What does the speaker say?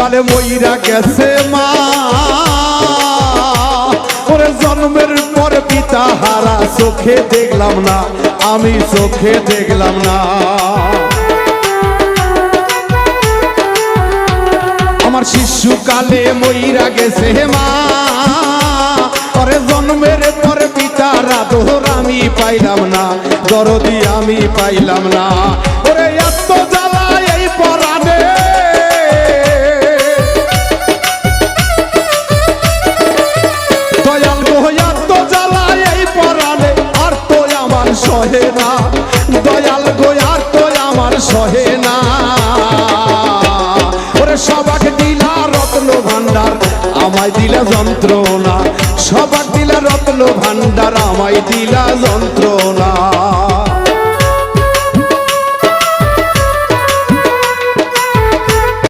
কালে মইরা গেছে মা, ওরে জন্মের পর পিতা হারা চোখে দেখলাম না, আমি চোখে দেখলাম না। আমার শিশুকালে মইরা গেছে মা, ওরে জন্মের পর পিতার আদর আমি পাইলাম না, দরদি আমি পাইলাম না। ওরে এত জ্বালা এই পরাণে, দয়াল গো এত জ্বালা এই পরাণে, আর তো আমার সহে না, দয়াল গো আর তো আমার সহে না। ওরে সবাক দিলা রত্ন ভান্ডার, আমায় দিলা যন্ত্রণা, সবাক দিলা রত্ন ভান্ডার, আমায় দিলা যন্ত্রণা।